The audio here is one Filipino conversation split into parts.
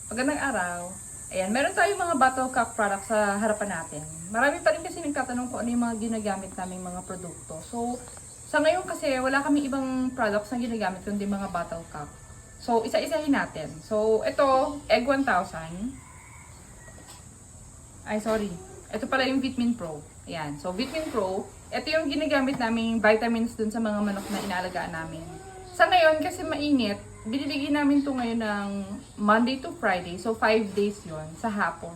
Magandang araw. Ayan, meron tayong mga bottle cap products sa harapan natin. Marami pa rin kasi nagtatanong kung ano yung mga ginagamit naming mga produkto. So, sa ngayon kasi wala kami ibang products na ginagamit kundi mga bottle cap. So, isa-isahin natin. So, ito, Egg 1000. Ay, sorry. Ito pala yung Vitamin Pro. Ayan. So, Vitamin Pro, ito yung ginagamit naming vitamins dun sa mga manok na inaalagaan namin. Sa ngayon, kasi mainit, binibigyan namin to ngayon ng Monday to Friday. So, 5 days yon sa hapon.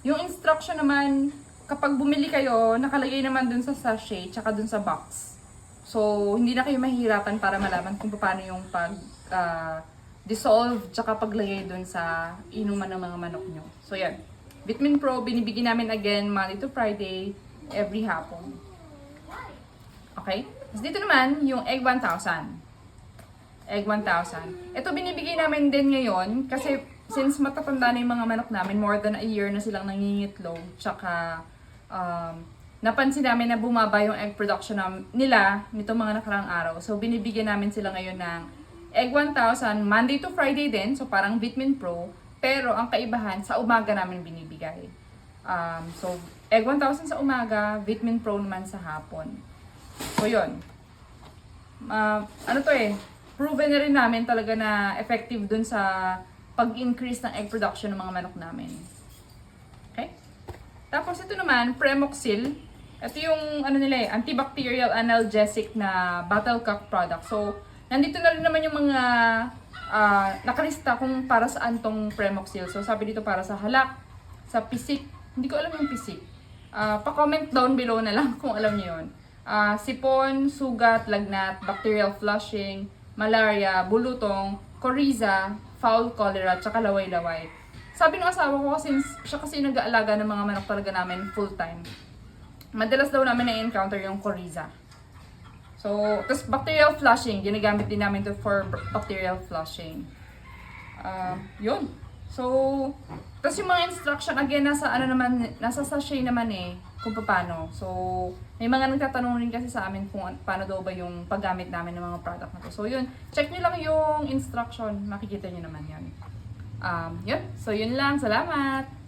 Yung instruction naman, kapag bumili kayo, nakalagay naman dun sa sachet, tsaka dun sa box. So, hindi na kayo mahihirapan para malaman kung paano yung dissolve, tsaka paglagay dun sa inuman ng mga manok nyo. So, yan. Vitamin Pro, binibigyan namin again Monday to Friday, every hapon. Okay? Tapos dito naman, yung Egg 1000. Egg 1000. Ito binibigay namin din ngayon kasi since matatanda na yung mga manok namin, more than a year na silang nangingitlog, tsaka napansin namin na bumaba yung egg production nila nitong mga nakarang araw. So binibigyan namin sila ngayon ng Egg 1000, Monday to Friday din, so parang Vitamin Pro, pero ang kaibahan, sa umaga namin binibigay. So Egg 1000 sa umaga, Vitamin Pro naman sa hapon. So yun. Ano to proven na rin namin talaga na effective dun sa pag-increase ng egg production ng mga manok namin. Okay? Tapos ito naman, Premoxil. Ito yung antibacterial analgesic na bottle cap product. So, nandito na rin naman yung mga nakalista kung para saan tong Premoxil. So, sabi dito para sa halak, sa pisik. Hindi ko alam yung pisik. Pa-comment down below na lang kung alam niyo yun. Sipon, sugat, lagnat, bacterial flushing, malaria, bulutong, coryza, foul cholera, tsaka laway-laway. Sabi ng asawa ko, since siya kasi nag-aalaga ng mga manok talaga namin full-time, madalas daw namin na-encounter yung coryza. So, tapos bacterial flushing, ginagamit din namin to for bacterial flushing. Yun. So, tapos yung mga instruction, again, nasa sachet naman kung paano. So, may mga nagtatanong rin kasi sa amin kung paano daw ba yung paggamit namin ng mga product na to. So, yun. Check nyo lang yung instruction. Makikita nyo naman yun. Yun. So, yun lang. Salamat!